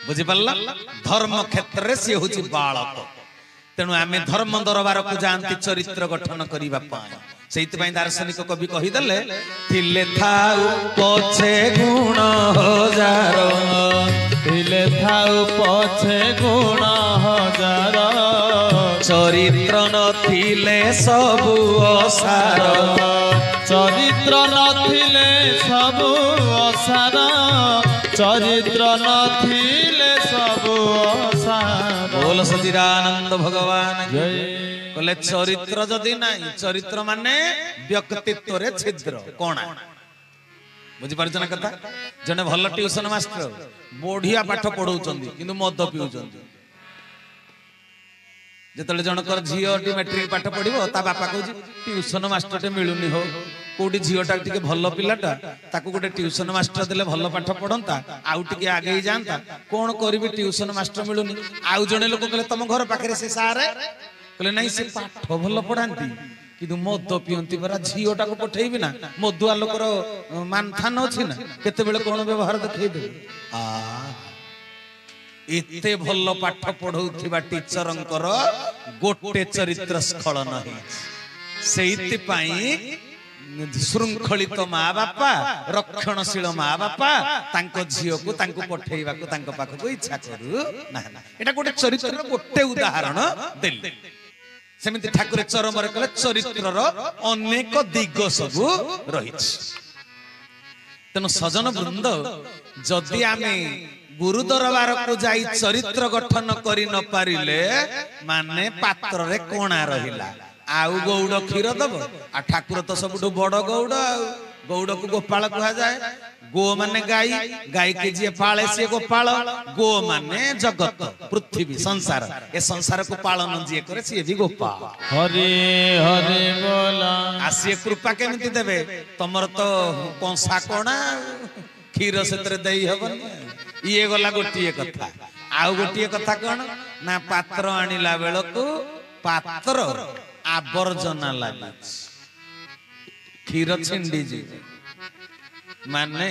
बुझी पाला धर्म क्षेत्र रे सी होची बालक तेणु आमे धर्म दरबार को जानती चरित्र गठन करिबा पाए सेहित पई दार्शनिक कवि कहि दले थिले थाउ पछे गुण हजार थिले थाउ पछे गुण हजार चरित्र नथिले सबु असार चरित्र नथिले सबु असार चरित्र नथिले सबु असार बोल सचिदानंद भगवान जय कहले चरित्र जदि नाही चरित्र माने व्यक्तित्व रे छिद्र कोणा बुझी पारछ ना कथा जने भल ट्यूशन मास्टर बढ़िया पाठ पढौचंदी किंतु मद पिउचंदी जेतले जनकर झियोटी मैट्रिक पाठ पढिबो ता बापा कहूची ट्यूशन मास्टर टे मिलुनी हो कोडी झियोटा टिके भल पिलाटा ताकू गोटे ट्यूशन मास्टर देले भल पाठ पढंता आउ टिके आगे ही जानता कोन करबी ट्यूशन मास्टर मिलुनी आउ जने लोक कहले तम घर पाखरे से सारे कहले नहीं से पाठ भल पढांती किंतु मद पियंती परा झियोटा को पठेइबी ना मदुआ लोकर मानथान अछि ना केते बेले कोन व्यवहार देखै दे आ एते भल पाठ पढौथिबा टीचरंकर गोटे चरित्र स्खलन है सेहिति पई श्रृंखलित माँ बापा रक्षणशील माँ बापा तांको झियो को तांको पठेइबा को तांको पाख को इच्छा करू ना एटा गोटे चरित्र गोटे उदाहरण देले सेमिति ठाकुर चरम रे कहले चरित्रर अनेक दिग सबु रहिछि तेनु सजन वृंद जदि आमे गुरु दरबार को जाई चरित्र गठन करि न पारिले माने पात्र रे कोणा रहिला आउ गौड़ क्षीर दब आ ठाकुर तो सबुठु बड़ गौड़ गौड़ को गोपाल कहा जाए गो माने गाई गाई के जी पाले से गोपाल गो माने जगत पृथ्वी संसार ए संसार को पालन जी करे से भी गोपाल हरे हरे बोला आसी कृपा केमिति देबे तमर तो कंसा कोणा क्षीर सेतरे देई हबन ये गला गोटिए कथा आउ गोटिए कथा कोन ना पात्र आनिला बेलको पात्र आवर्जना लागी क्षीर छिंडी जी माने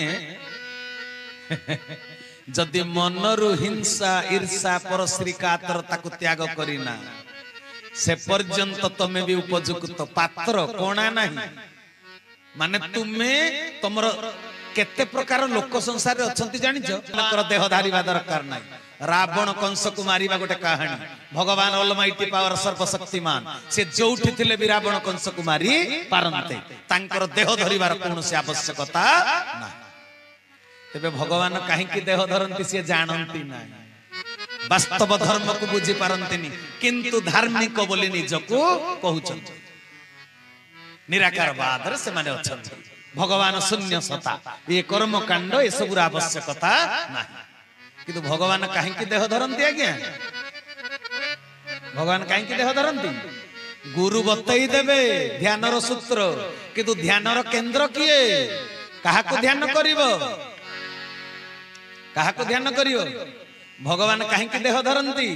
जदि मनरु हिंसा ईर्षा परश्री कातरता को त्याग करिना से पर्यंत तमे भी उपयुक्त पात्र कोणा नहीं माने तुमे तमर केते प्रकार लोक संसार रे अछंती जानिछ नकर देह धारिबा दरकार नाही रावण कंस को मारिबा गोटे कहानी भगवान ऑलमाइटी पावर सर्वशक्तिमान से जोठी थिले भी रावण कंस को मारी पारंते तांकर देह धरिबार कोनोसी आवश्यकता नाही तेबे भगवान काहे की देह धरंती से जानंती नाही वास्तव धर्म को बुझी पारंतिनी किंतु धार्मिक बोली निजको कहउछन निराकारवाद रे से माने अछन भगवान शून्य सता ये कर्म कांड ये सब आवश्यकता नाही किंतु भगवान काहे की देह धरंती आज्ञा भगवान काहे की देह धरंती गुरु बतई देबे ध्यान रो सूत्र किंतु ध्यान रो केंद्र किए काहा को ध्यान करिवो काहा को ध्यान करिवो भगवान काहे की देह धरंती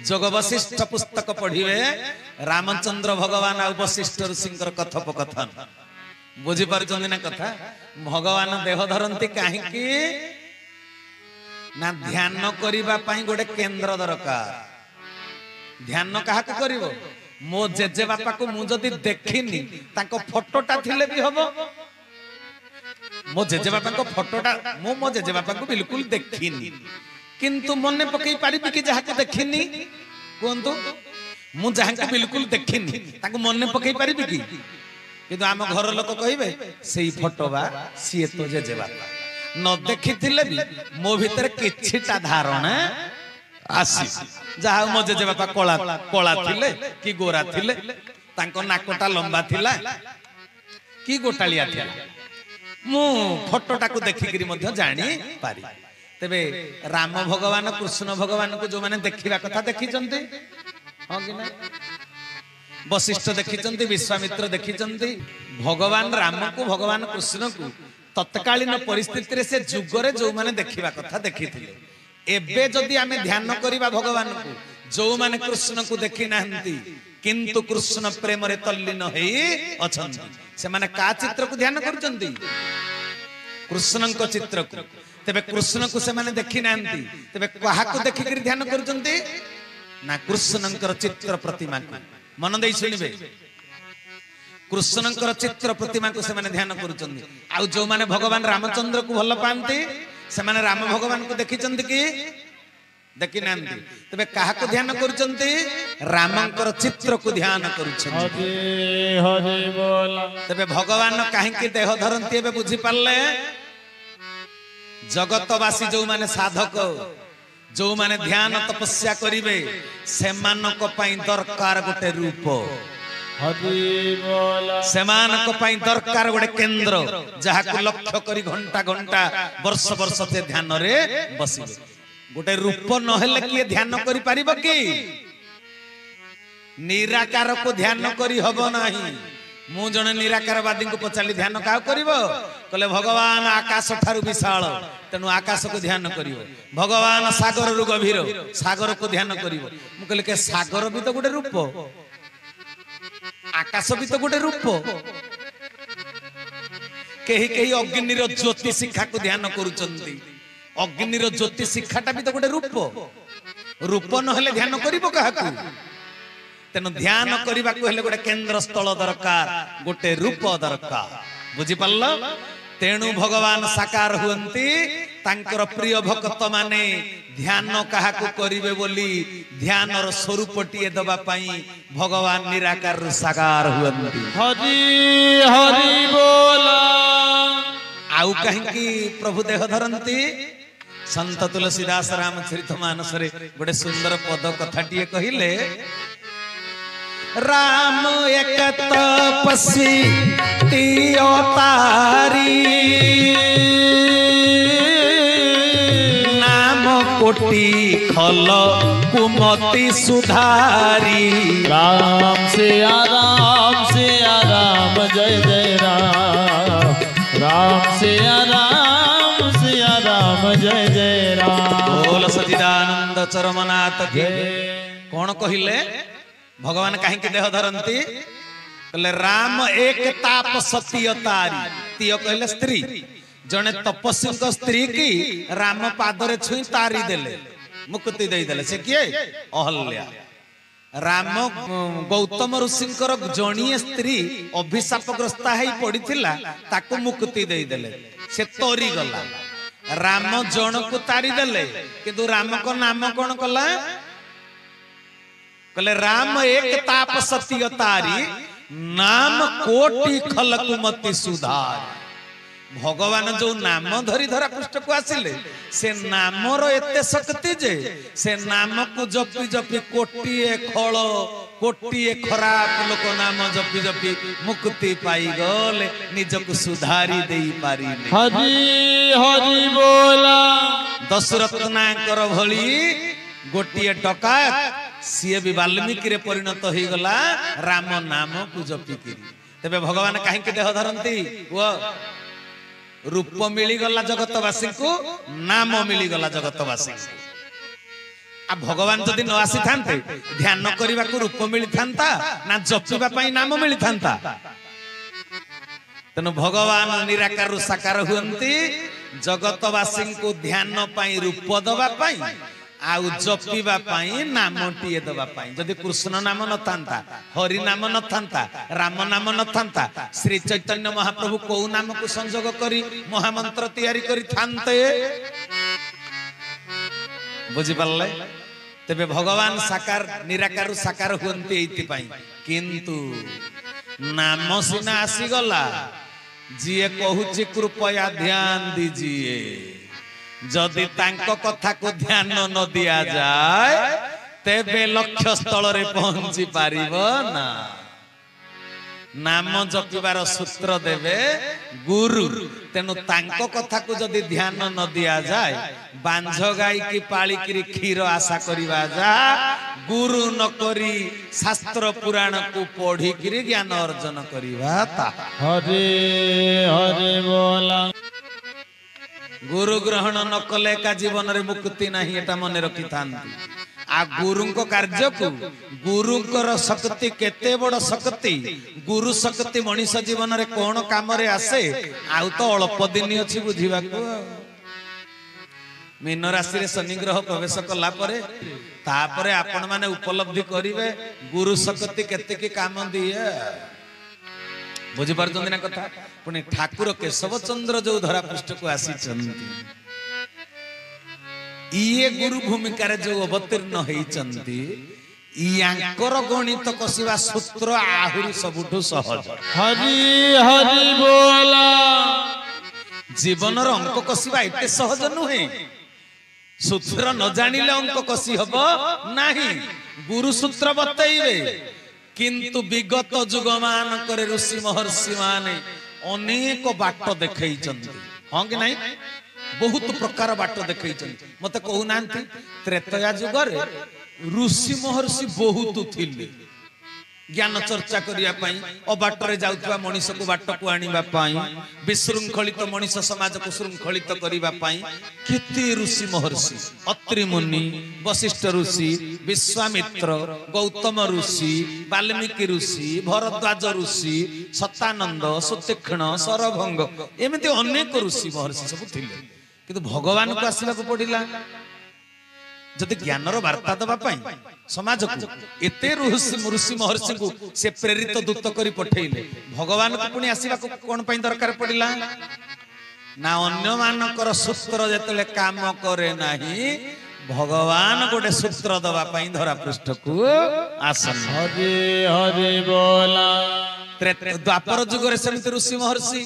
जोग वशिष्ठ पुस्तक पढ़िवे रामचंद्र भगवान आ वशिष्ठ ऋषिंकर कथोपकथन बुझी पारछन ना कथा भगवान देह धरंती काहे की ना ध्यान करिबा पई गोटे केंद्र दरकार ध्यान काहा को करिवो मो जेजे बापा को मु जदी देखिनी ताको फोटोटा थिले भी हबो मो जेजे बापा को फोटोटा मो जेजे बापा को बिल्कुल देखिनी किंतु मने पकई पारिबी कि जहा को देखिनी कोंतु मु जहा को बिल्कुल देखिनी ताको मने पकई पारिबी कि किंतु आम घर लोक कहिबे सेई फोटो बा सिए तो जेजे बापा न देखिथिले भी मो भीतर किछिटा धारणा आसी जहा मो जेजे बापा कोला कोला थिले कि गोरा थिले तांको नाकोटा लंबा थिला कि गोटालिया थिला मु फोटोटा को देखि करी मध्य जानि पारी तेबे राम भगवान कृष्ण भगवान को जो माने देखिबा कथा देखिचंती हां कि ना वशिष्ठ देखिचंती विश्वामित्र देखिचंती भगवान राम को भगवान कृष्ण को तत्कालीन परिस्थिति रे से जुगरे जो माने देखिबा कथा देखिथिले एबे जदी आमे ध्यान करिबा भगवान को जो माने कृष्ण को देखि नाहंती किंतु कृष्ण प्रेम रे तल्लीन हेई अछंती से माने का चित्र को ध्यान करूचंती कृष्ण को चित्र को तेबे कृष्ण को से माने देखि नांती तेबे कहा को देखि करी ध्यान करूचंती ना कृष्णंकर चित्र प्रतिमा को मन देई सुनिबे कृष्णंकर चित्र प्रतिमा को से माने ध्यान करूचंती आ जो माने भगवान रामचंद्र को भल पांती से माने राम भगवान को देखिचंती कि देखि नांती तबे कहा को ध्यान करूचंती रामंकर चित्र को ध्यान करूचंती हरि हरि बोला तबे भगवान काहे की देह धरंती एबे बुझी पारले जगतवासी जो माने साधक जो माने ध्यान तपस्या करिवे सेमानक पई दरकार गोटे रूप हरि बोला सेमानक पई दरकार गोटे केंद्र जहा को लक्ष्य करी घंटा घंटा वर्ष वर्ष से ध्यान रे बसिबे गोटे रूप न हेले किए ध्यान करि परिबो कि निराकार को ध्यान करी हबो नाही मु जने निराकारवादी को पचाली ध्यान का करिवो कहले भगवान आकाश ठारू विशाल तेनु आकाश को ध्यान करिवो भगवान सागर रु गभीर सागर को ध्यान करिवो मु कहले के सागर भी तो गोटे रूप आकाश भी तो गोटे रूप केही केही अग्नि रो ज्योति शिखा को ध्यान करूचंती अग्नि रो ज्योति शिखाटा भी तो गोटे रूप न हेले ध्यान करिवो काहाकू तेनु ध्यान करबा को हेले गोटे केंद्र स्थल दरकार गोटे रूप दरकार बुझी पारलो तेणु भगवान साकार हुअंती तांकर प्रिय भक्त माने ध्यान काहा को करिवे बोली ध्यान रो स्वरूप टिए दबा पई भगवान निराकार रु साकार हुअंती हरि हरि बोला आउ कहीं की प्रभु देह धरंती संत तुलसीदास रामचरितमानस रे गोटे सुंदर पद कथाटिए कहिले राम एक तपस्वी तियो तारी नाम कोटि खल कुमति सुधारी राम से आराम जय जय राम राम से आराम जय जय राम बोल सच्चिदानंद चरमनाथ की कौन कहिले भगवान कहीं के देह धरंती कहले राम एक ताप सतीय तारी तीय कहले स्त्री जने तपस्वी को स्त्री की राम पादरे छुई तारी देले मुक्ति दे देले से किए अहल्या राम गौतम ऋषिंकर जणीय स्त्री अभिशापग्रस्ता है पड़ीथिला ताको मुक्ति दे देले से तोरी गला राम जन को तारी देले किंतु राम को नाम कौन कला कहले राम एक ताप सत्य तारी नाम कोटि खल कुमति सुधार भगवान जो नाम धरी धरा पृष्ठ को आसिले से नाम रो एते शक्ति जे से नाम को जपी जपी कोटिए खल कोटिए खराब लोक नाम जपी जपी मुक्ति पाई गले निजक सुधारी देई पारी हरि हरि बोला दशरथनाकर भली गोटिए डकायत सीए भी वाल्मीकि रे परिणत हो गला राम नाम को जपिकी तेबे भगवान काहे के देह धरंती वो रूप मिली गला जगतवासी को नाम मिली गला जगतवासी आ भगवान जदि न आसी थांते ध्यान करबा को रूप मिली थांता ना जपिबा पई नाम मिली थांता तनु भगवान निराकार रु साकार हुअंती जगतवासी को ध्यान पई रूप दबा पई आउ जपिबा पाई नाम टिए दबा पाई जदि कृष्ण नाम न थांता हरि नाम न थांता राम नाम न थांता श्री चैतन्य महाप्रभु को नाम को संजोग करी महामंत्र तैयारी करी थांते बुझी पारले तेबे भगवान साकार निराकार साकार हुअंती एति पाई किंतु नाम सिना आसी गला जिए कहूची कृपया ध्यान दीजिए जदि तांको कथा को ध्यान न दिया जाए तेबे लक्ष्य स्थल रे पहुंची पारिबो ना नाम जपिबार सूत्र देवे गुरु तेनु तांको कथा को जदि ध्यान न दिया जाए बांझ गाई की पाली की क्षीर आशा करिवा जा गुरु न करी शास्त्र पुराण को पढ़ी किरी ज्ञान अर्जन करिवा ता हरि हरि बोला गुरु ग्रहण न कले का जीवन रे मुक्ति नहीं एटा मन रखी थांती आ गुरु को कार्य को गुरु को शक्ति केते बड़ शक्ति गुरु शक्ति मनीष जीवन रे कोन काम रे आसे आउ तो अल्प दिन अछि बुझिबा को मीन राशि रे शनि ग्रह प्रवेश कला परे तापरे आपण माने उपलब्धि करिवे गुरु शक्ति केते काम दिए बुझी पारछन ना कथा पुनी ठाकुर केशव चंद्र जो धरा पृष्ठ को आसी चंती इए गुरु भूमिका रे जो अवतीर्ण हेई चंती यांकर गणित कसिवा सूत्र आहुरी सबुठु सहज हरि हरि बोला जीवन अंक कसिवा एते सहज नुहे सूत्र न जानिले अंक कसी हबो नाही गुरु सूत्र बतैबे किंतु विगत जुग मान करे ऋषि महर्षि माने अनेक बाट देखै चंती हां कि नहीं बहुत प्रकार बाट देखै चंती मते कहू नांती त्रेतया जुग रे ऋषि महर्षि बहुत थिले ज्ञान चर्चा करिया पाई अबाटरे जाउतबा मनीष को बाट को आनिबा पाई विशृंखलित मनीष समाज को शृंखलित करिबा पाई केते ऋषि महर्षि अत्रि मुनि वशिष्ठ ऋषि विश्वामित्र गौतम ऋषि वाल्मीकि ऋषि भरद्वाज ऋषि सतानंद सुतीक्ष्ण सरभंग एमिति अनेक ऋषि महर्षि सब थिले किंतु भगवान को आसीबा को पडिला जदि ज्ञानर वार्ता दबा पाई समाज को एते ऋषि महर्षि को से प्रेरित दूत करी पठेइले भगवान को पुनी आसीबा को कोन पई दरकार पडिला ना अन्य मानकर सूत्र जतले काम करे नाही भगवान गोटे सूत्र दबा पाई धरा पृष्ठ को आसन हरि हरि बोला द्वापर जुग रे समिति ऋषि महर्षि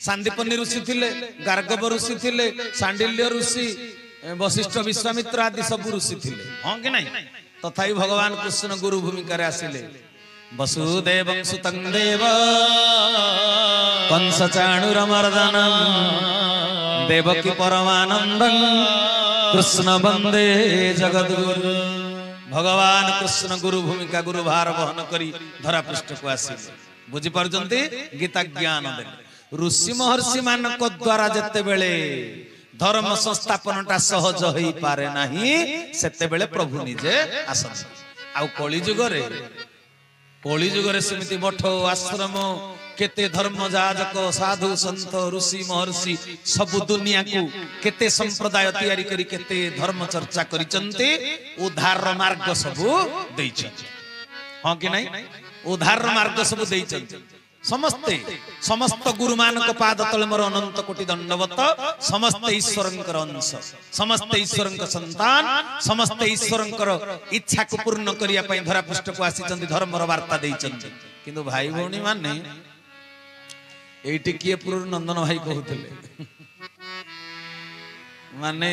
सांदीपनि ऋषि थिले गार्गव ऋषि थिले सांडिल्य ऋषि वशिष्ठ विश्वामित्र आदि सब ऋषि थिले हां कि नहीं तथापि भगवान कृष्ण गुरु भूमिका रे आसिले वसुदेवं सुतं देव कंस चाणूरमर्दनं देवकी परमानंदं कृष्ण वंदे जगद्गुरु भगवान कृष्ण गुरु भूमिका गुरु भार वहन करी धरा पृष्ठ को आसिले बुझी पारजंती गीता ज्ञान देले ऋषि महर्षि मानक द्वारा जते बेले धर्म संस्थापनटा सहज होई पारे नाही सेते बेले प्रभु निजे आसन आउ कली जुग रे समिति मठ आश्रम केते धर्म जाजक साधु संत ऋषि महर्षि सब दुनिया को केते संप्रदाय तैयारी करी केते धर्म चर्चा करिचंते उद्धार मार्ग सब दैछंते हां कि नहीं उद्धार मार्ग सब दैछंते समस्त गुरु मानक पाद तले मोर अनंत कोटि दंडवत समस्त ईश्वरंकर अंश समस्त ईश्वरंकर संतान समस्त ईश्वरंकर इच्छा को पूर्ण करिया पई धरा पृष्ठ को आसी चंदी धर्मर वार्ता देई चंदी किंतु भाई भौणी माने एठी किए पुर नंदन भाई कहउतले माने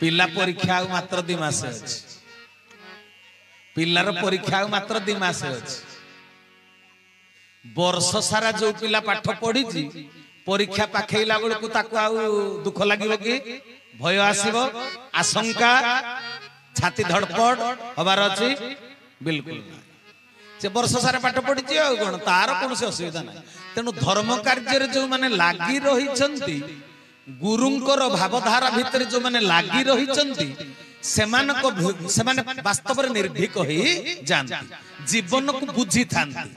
पिला परीक्षा मात्र 2 मास अछि पिलार परीक्षा मात्र 2 मास अछि वर्ष सारा जो पिला पाठ पढ़ी परीक्षा पाखेला बेलू ताकू आउ दुख लगे कि भय आसीबो आशंका छाती धड़पड़ हबार अछि बिल्कुल से वर्ष सारा पाठ पढ़ी कोन तार कोन से असुविधा ना तेनु धर्म कार्य रे जो माने लागी रही चंती गुरुंकर भावधारा भितर जो माने लागी रही चंती सेमाने वास्तव रे निर्भीक होई जानती जीवन को बुझी थांती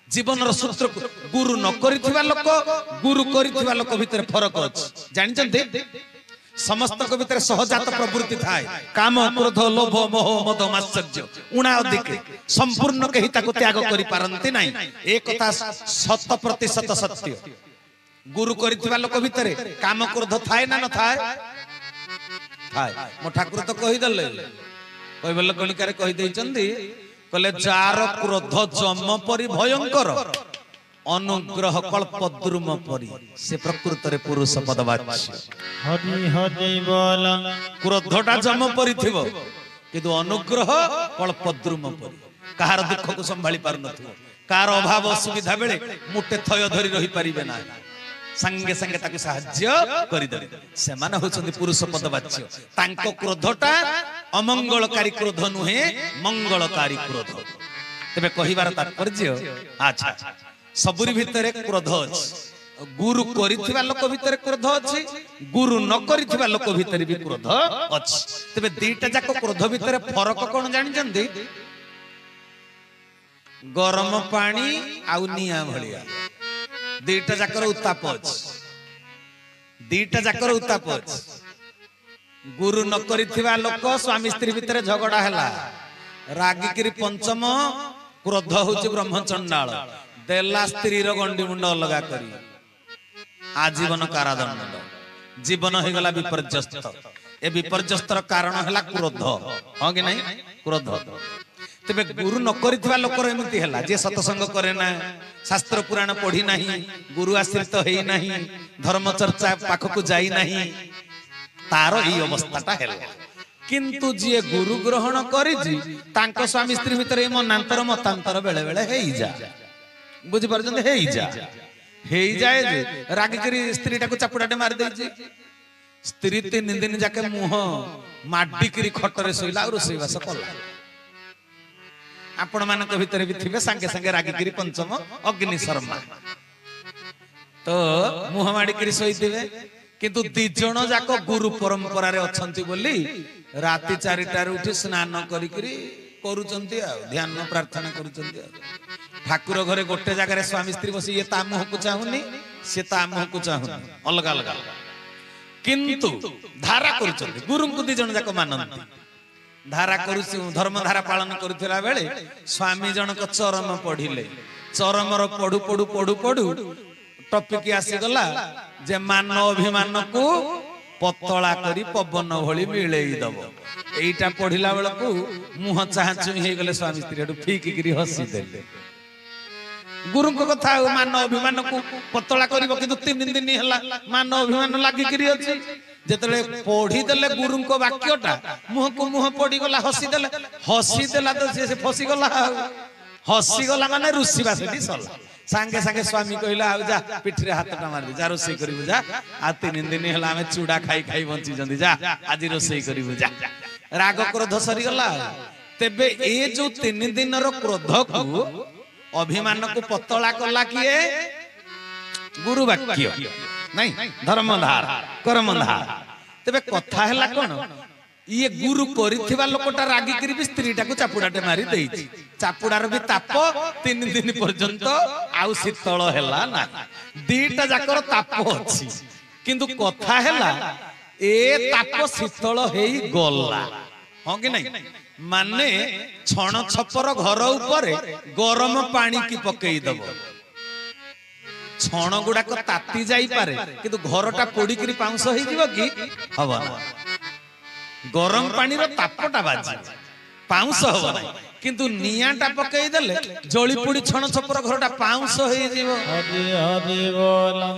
जीवन सूत्र गुरु न करिथिबा लोक गुरु करिथिबा लोक भितर फरक अछि जानि चंते समस्त को भितर सहजात प्रवृत्ति थाए काम क्रोध लोभ मोह मद मात्सर्य उणा अधिक संपूर्ण केहि ताको त्याग करि पारंती नाही एक कथा 100% सत्य गुरु करिथिबा लोक भितर काम क्रोध थाए ना न थाए थाए मो ठाकुर तो कहि दले कहबेल कणिकारे कहि देइ चंदी कले जार क्रोध जम परि भयंकर अनुग्रह कल्पद्रुम परि से प्रकृत रे पुरुष पदवाच्य हरि हरि बोला क्रोधटा जम परि थिबो किंतु अनुग्रह कल्पद्रुम परि कहार दुख को संभाली पार नथिबो कार अभाव असुविधा बेले मुटे थय धरि रही परिबे ना संगे संगे ताकु सहाय्य करि देबे से माने होचंदी पुरुष पदवाच्य तांको क्रोधटा अमंगलकारी क्रोध नुहे मंगलकारी क्रोध तबे कहिबार तात्पर्य अच्छा सबुरी भितरे क्रोध अछि गुरु करिथिबा लोक भितरे क्रोध अछि गुरु न करिथिबा लोक भितरे भी क्रोध अछि तबे दीटा जाको क्रोध भितरे फरक कोन जानि जंदी गरम पानी आउ निया भलिया दीटा जाकर उत्ताप अछि दीटा जाकर उताप अछि गुरु न करिथिबा लोक स्वामी स्त्री भितर झगड़ा हैला रागिकिरी पंचम क्रोध होची ब्रह्मचंडाल देला स्त्री रो गंडी मुंड अलगा करी आजीवन कारादंड जीवन हो गला विपर्यस्त ए विपर्यस्तर कारण हैला क्रोध हां कि नहीं क्रोध तबे गुरु न करिथिबा लोकर एमिति हैला जे सत्संग करे ना शास्त्र पुराण पढ़ी नाही गुरु आश्रित हेई नाही धर्म चर्चा पाखकु जाई नाही तारो ई अवस्थाटा हैला किंतु जे गुरु ग्रहण करिजी तांको स्वामी स्त्री भितर ए मनांतर मतांतर बेले बेले हेई जा बुझि परजंत हेई जाए जे रागिकरी स्त्रीटा को चापुडाटे मार देजी स्त्री 3 दिन जाके मुह माडिकरी खटरे सोइला और रोसैवास कला आपण मानक भितर भी थिबे संगे संगे रागिकरी पंचम अग्नि शर्मा तो मुह माडिकरी सोइथिबे किंतु दी जण जाको गुरु परंपरा रे अछंती बोली राति 4टा रे उठी स्नान करिकरी करूचंती आ ध्यान प्रार्थना करूचंती आ ठाकुर घरे गोटे जगह रे स्वामी स्त्री बसी ये ता मुह को चाहुनी से ता मुह को चाहुनी अलग अलग किंतु धारा करूचंती गुरु को दी जण जाको मानंती धारा करूछु धर्म धारा पालन करूथिला बेले स्वामी जन को चरम पढ़िले चरम रो पढु पढु पढु पढु टॉपिक आसी गला जे मान अभिमान को पतला करी पवन भली मिलेई दबो एटा पढ़िला बेलकू मुह चाहचु हे गले स्वामी स्त्री हेटु फीक गिरी हसी देले गुरु को कथा मान अभिमान को पतला करिवो किंतु 3 दिन हला मान अभिमान लागि गिरी अछि जेतले पढ़ी देले गुरु को वाक्यटा मुह को मुह पड़ी गला हसी देला तो से फसी गला माने रुसीबा सेठी सला सांगे सांगे स्वामी कहला आ जा पिठरे हाथटा मार दे जा रोसई करिबु जा आ 3 दिन हला हमें चूड़ा खाई खाई बंची जंदी जा आज रोसई करिबु जा राग क्रोध सरी गला तेबे ए जो 3 दिन रो क्रोध को अभिमान को पतला कला किए गुरु वाक्य नहीं धर्मधार कर्मधार तेबे कथा हैला कोन ये गुरु करिथिबा लोकटा रागी करी भी स्त्रीटा को चापुडाटे मारी देइछि चापुडार भी ताप 3 दिन पर्यंत आउ शीतल हैला ना दीटा जाकर ताप अछि किंतु कथा हैला ए ताप शीतल हेई गला हां कि नहीं माने छण छपर घर ऊपर गरम पानी की पकई दबो छण गुडा को ताती जाई पारे किंतु घरटा पोड़ी करी पाउंस होई जीव कि हबो ना गरम पानी रो तापटा बाजी पाउंस हबो ना किंतु नियाटा पकई देले जळी पोड़ी छण छपर घरटा पाउंस होई जीव हरि हरि बोला।